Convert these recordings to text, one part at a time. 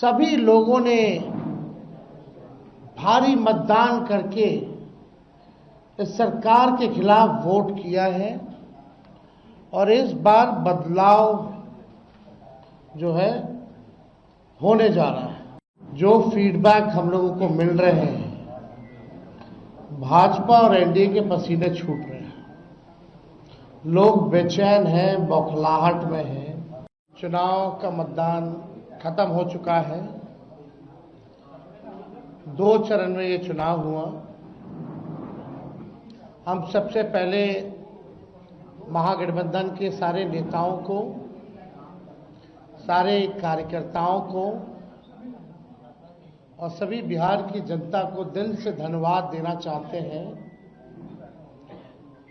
सभी लोगों ने भारी मतदान करके इस सरकार के खिलाफ वोट किया है और इस बार बदलाव जो है होने जा रहा है। जो फीडबैक हम लोगों को मिल रहे हैं, भाजपा और एनडीए के पसीने छूट रहे हैं। लोग बेचैन हैं, बौखलाहट में हैं। चुनाव का मतदान खत्म हो चुका है। 2 चरण में ये चुनाव हुआ। हम सबसे पहले महागठबंधन के सारे नेताओं को, सारे कार्यकर्ताओं को और सभी बिहार की जनता को दिल से धन्यवाद देना चाहते हैं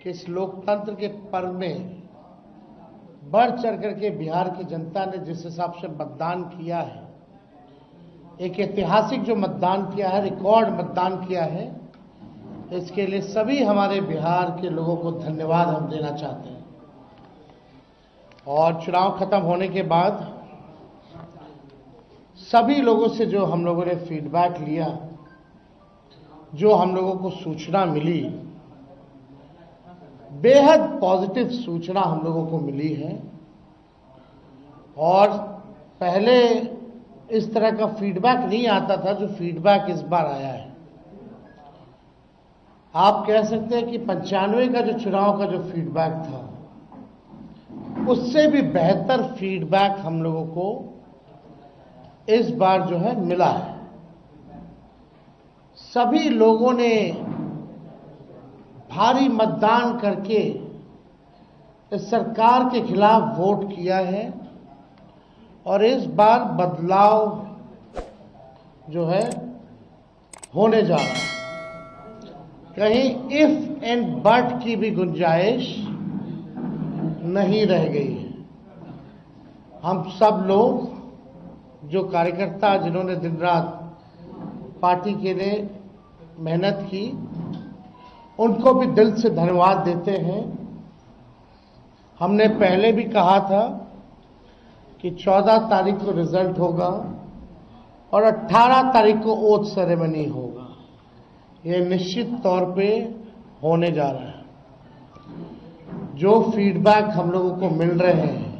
कि इस लोकतंत्र के पर्व में बढ़ चढ़ करके बिहार की जनता ने जिस हिसाब से मतदान किया है, एक ऐतिहासिक जो मतदान किया है, रिकॉर्ड मतदान किया है, इसके लिए सभी हमारे बिहार के लोगों को धन्यवाद हम देना चाहते हैं। और चुनाव खत्म होने के बाद सभी लोगों से जो हम लोगों ने फीडबैक लिया, जो हम लोगों को सूचना मिली, बेहद पॉजिटिव सूचना हम लोगों को मिली है। और पहले इस तरह का फीडबैक नहीं आता था जो फीडबैक इस बार आया है। आप कह सकते हैं कि 95 का जो चुनाव का जो फीडबैक था, उससे भी बेहतर फीडबैक हम लोगों को इस बार जो है मिला है। सभी लोगों ने भारी मतदान करके इस सरकार के खिलाफ वोट किया है और इस बार बदलाव जो है होने जा रहा है। कहीं इफ एंड बट की भी गुंजाइश नहीं रह गई है। हम सब लोग जो कार्यकर्ता, जिन्होंने दिन रात पार्टी के लिए मेहनत की, उनको भी दिल से धन्यवाद देते हैं। हमने पहले भी कहा था कि 14 तारीख को रिजल्ट होगा और 18 तारीख को ओथ सेरेमनी होगा। ये निश्चित तौर पे होने जा रहा है। जो फीडबैक हम लोगों को मिल रहे हैं,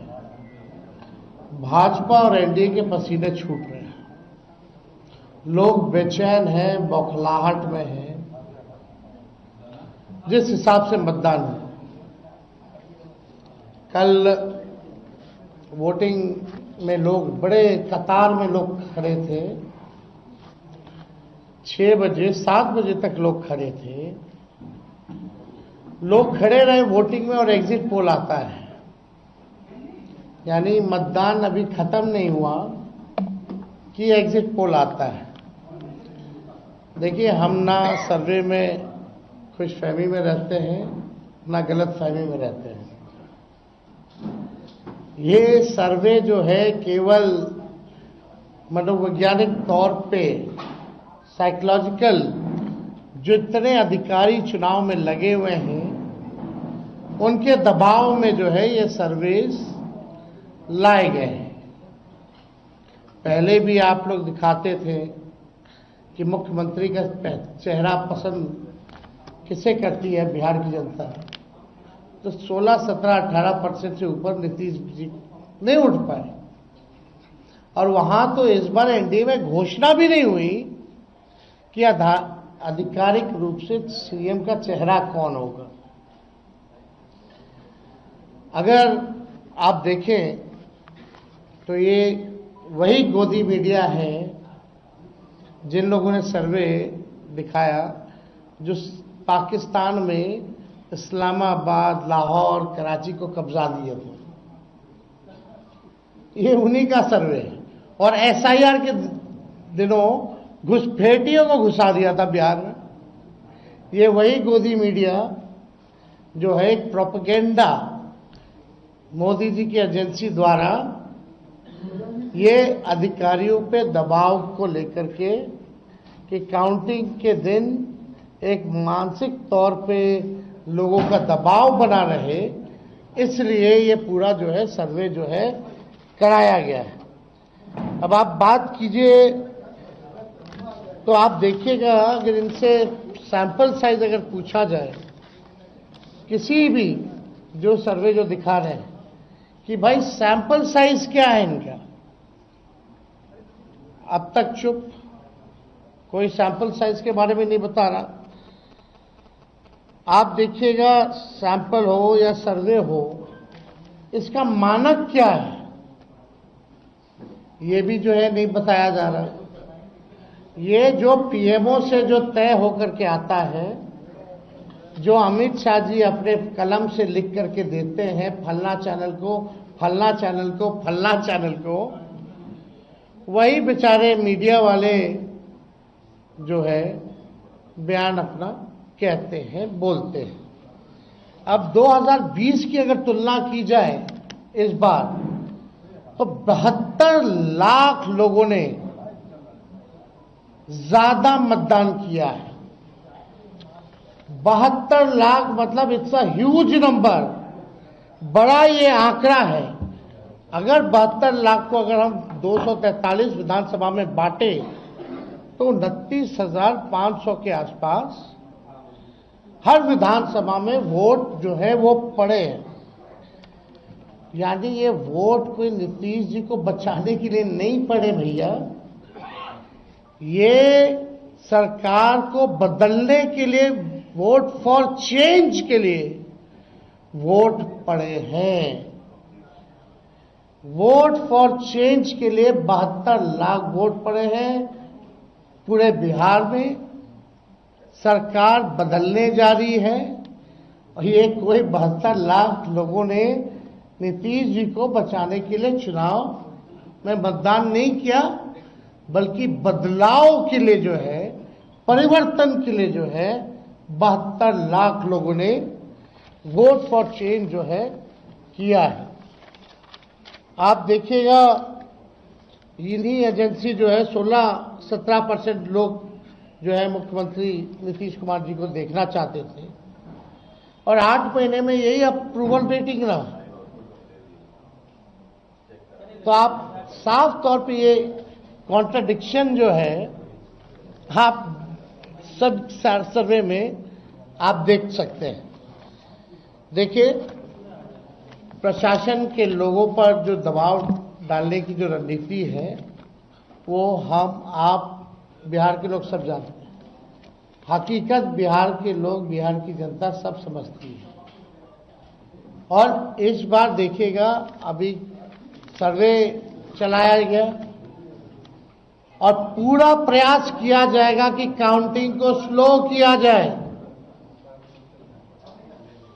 भाजपा और एनडीए के पसीने छूट रहे हैं। लोग बेचैन हैं, बौखलाहट में हैं। जिस हिसाब से मतदान हुआ, कल वोटिंग में लोग बड़े कतार में लोग खड़े थे। 6 बजे 7 बजे तक लोग खड़े थे। लोग खड़े रहे वोटिंग में और एग्जिट पोल आता है, यानी मतदान अभी खत्म नहीं हुआ कि एग्जिट पोल आता है। देखिए, हम ना सर्वे में खुशफहमी में रहते हैं, ना गलत फहमी में रहते हैं। ये सर्वे जो है केवल मनोवैज्ञानिक तौर पे, साइकोलॉजिकल, जितने अधिकारी चुनाव में लगे हुए हैं उनके दबाव में जो है ये सर्वेस लाए गए हैं। पहले भी आप लोग दिखाते थे कि मुख्यमंत्री का चेहरा पसंद किसे करती है बिहार की जनता, तो 16, 17, 18% से ऊपर नीतीश जी नहीं उठ पाए। और वहां तो इस बार एनडीए में घोषणा भी नहीं हुई कि आधिकारिक रूप से सीएम का चेहरा कौन होगा। अगर आप देखें तो ये वही गोदी मीडिया है जिन लोगों ने सर्वे दिखाया, जो पाकिस्तान में इस्लामाबाद, लाहौर, कराची को कब्जा दिए थे। ये उन्हीं का सर्वे है। और एसआईआर के दिनों घुसपैठियों को घुसा दिया था बिहार में। ये वही गोदी मीडिया जो है एक प्रोपेगेंडा मोदी जी की एजेंसी द्वारा ये अधिकारियों पे दबाव को लेकर के कि काउंटिंग के दिन एक मानसिक तौर पे लोगों का दबाव बना रहे, इसलिए ये पूरा जो है सर्वे जो है कराया गया है। अब आप बात कीजिए तो आप देखिएगा, अगर इनसे सैंपल साइज अगर पूछा जाए, किसी भी जो सर्वे जो दिखा रहे हैं कि भाई सैंपल साइज क्या है इनका, अब तक चुप, कोई सैंपल साइज के बारे में नहीं बता रहा। आप देखिएगा, सैंपल हो या सर्वे हो, इसका मानक क्या है ये भी जो है नहीं बताया जा रहा। ये जो पीएमओ से जो तय होकर के आता है, जो अमित शाह जी अपने कलम से लिख करके देते हैं, फलना चैनल को, फलना चैनल को, फलना चैनल को, वही बेचारे मीडिया वाले जो है बयान अपना कहते हैं, बोलते हैं। अब 2020 की अगर तुलना की जाए इस बार, तो 72 लाख लोगों ने ज्यादा मतदान किया है। 72 लाख मतलब इट्स अ ह्यूज नंबर, बड़ा ये आंकड़ा है। अगर 72 लाख को अगर हम 243 विधानसभा में बांटे तो 29,500 के आसपास हर विधानसभा में वोट जो है वो पड़े हैं। यानी ये वोट कोई नीतीश जी को बचाने के लिए नहीं पड़े भैया, ये सरकार को बदलने के लिए, वोट फॉर चेंज के लिए वोट पड़े हैं। वोट फॉर चेंज के लिए 72 लाख वोट पड़े हैं पूरे बिहार में। सरकार बदलने जा रही है और ये कोई 72 लाख लोगों ने नीतीश जी को बचाने के लिए चुनाव में मतदान नहीं किया, बल्कि बदलाव के लिए जो है, परिवर्तन के लिए जो है 72 लाख लोगों ने वोट फॉर चेंज जो है किया है। आप देखिएगा, इन्हीं एजेंसी जो है 16-17% लोग जो है मुख्यमंत्री नीतीश कुमार जी को देखना चाहते थे, और 8 महीने में यही अप्रूवल रेटिंग रहा। तो आप साफ तौर पे ये कॉन्ट्रडिक्शन जो है आप सब सर्वे में आप देख सकते हैं। देखिए, प्रशासन के लोगों पर जो दबाव डालने की जो रणनीति है, वो हम आप बिहार के लोग सब जानते हैं। हकीकत बिहार के लोग, बिहार की जनता सब समझती है। और इस बार देखिएगा, अभी सर्वे चलाया गया और पूरा प्रयास किया जाएगा कि काउंटिंग को स्लो किया जाए।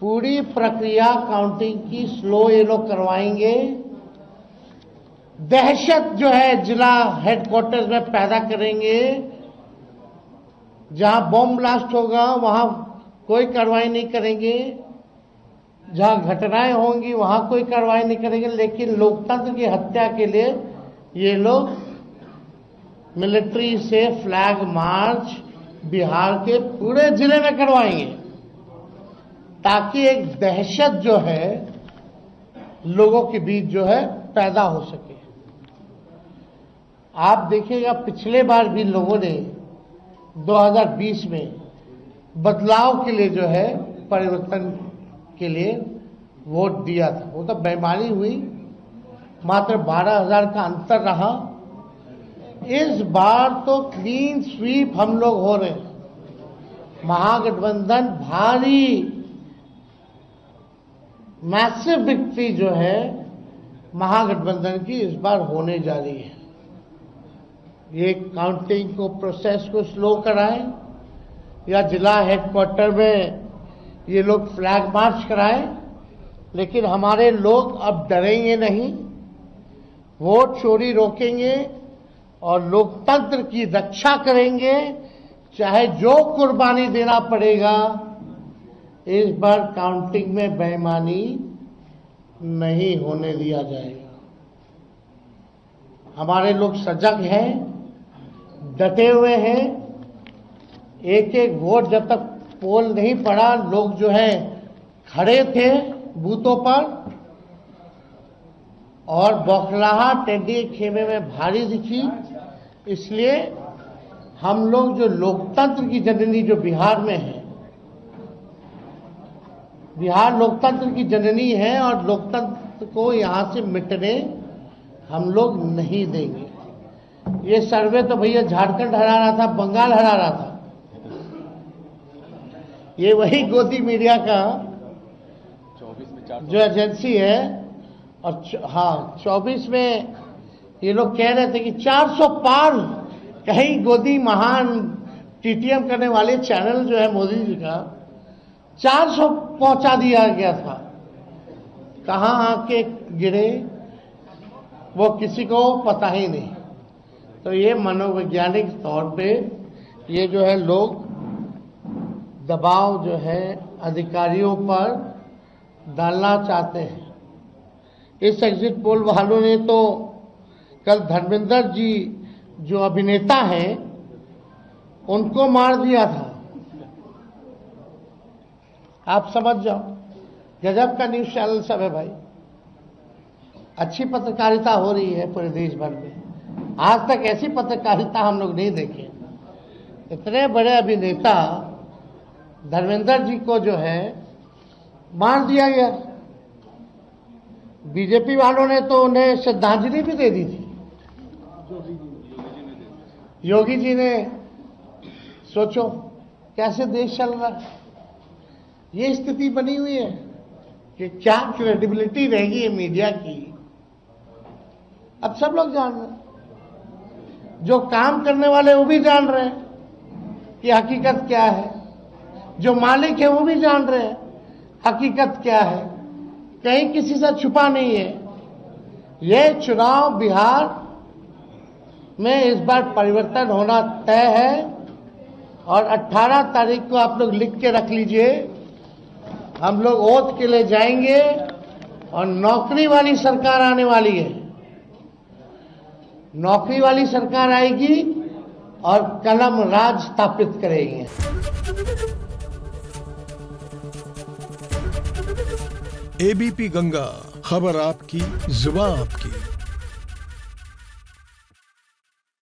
पूरी प्रक्रिया काउंटिंग की स्लो ये लोग करवाएंगे। दहशत जो है जिला हेडक्वार्टर्स में पैदा करेंगे। जहां बॉम्ब ब्लास्ट होगा वहां कोई कार्रवाई नहीं करेंगे, जहां घटनाएं होंगी वहां कोई कार्रवाई नहीं करेंगे। लेकिन लोकतंत्र की हत्या के लिए ये लोग मिलिट्री से फ्लैग मार्च बिहार के पूरे जिले में करवाएंगे, ताकि एक दहशत जो है लोगों के बीच जो है पैदा हो सके। आप देखिएगा, पिछले बार भी लोगों ने 2020 में बदलाव के लिए जो है, परिवर्तन के लिए वोट दिया था। वो तो बेईमानी हुई, मात्र 12,000 का अंतर रहा। इस बार तो क्लीन स्वीप हम लोग हो रहे हैं। महागठबंधन भारी मैसिव विक्ट्री जो है महागठबंधन की इस बार होने जा रही है। ये काउंटिंग को, प्रोसेस को स्लो कराएं, या जिला हेडक्वार्टर में ये लोग फ्लैग मार्च कराएं, लेकिन हमारे लोग अब डरेंगे नहीं, वोट चोरी रोकेंगे और लोकतंत्र की रक्षा करेंगे, चाहे जो कुर्बानी देना पड़ेगा। इस बार काउंटिंग में बेईमानी नहीं होने दिया जाएगा। हमारे लोग सजग हैं, डटे हुए हैं। एक एक वोट जब तक पोल नहीं पड़ा, लोग जो है खड़े थे बूथों पर, और बौखलाहट टेडी के खेमे में भारी दिखी। इसलिए हम लोग जो लोकतंत्र की जननी जो बिहार में है, बिहार लोकतंत्र की जननी है और लोकतंत्र को यहां से मिटने हम लोग नहीं देंगे। ये सर्वे तो भैया झारखंड हरा रहा था, बंगाल हरा रहा था। ये वही गोदी मीडिया का जो एजेंसी है, और हाँ 24 में ये लोग कह रहे थे कि 400 पार कहीं गोदी महान टीटीएम करने वाले चैनल जो है मोदी जी का 400 पहुंचा दिया गया था। कहाँ आके गिरे वो किसी को पता ही नहीं। तो ये मनोवैज्ञानिक तौर पे ये जो है लोग दबाव जो है अधिकारियों पर डालना चाहते हैं। इस एग्जिट पोल वालों ने तो कल धर्मेंद्र जी जो अभिनेता हैं उनको मार दिया था। आप समझ जाओ, गजब का न्यूज चैनल सब है भाई। अच्छी पत्रकारिता हो रही है पूरे देश भर में। आज तक ऐसी पत्रकारिता हम लोग नहीं देखे। इतने बड़े अभिनेता धर्मेंद्र जी को जो है मार दिया गया। बीजेपी वालों ने तो उन्हें श्रद्धांजलि भी दे दी थी। योगी जी ने, सोचो कैसे देश चल रहा है। ये स्थिति बनी हुई है कि क्या क्रेडिबिलिटी रहेगी ये मीडिया की। अब सब लोग जान रहे हैं, जो काम करने वाले वो भी जान रहे हैं कि हकीकत क्या है, जो मालिक है वो भी जान रहे हैं हकीकत क्या है। कहीं किसी से छुपा नहीं है। ये चुनाव बिहार में इस बार परिवर्तन होना तय है और 18 तारीख को आप लोग लिख के रख लीजिए। हम लोग ओथ के लिए जाएंगे और नौकरी वाली सरकार आने वाली है। नौकरी वाली सरकार आएगी और कलम राज स्थापित करेंगे। एबीपी गंगा, खबर आपकी, जुबान आपकी।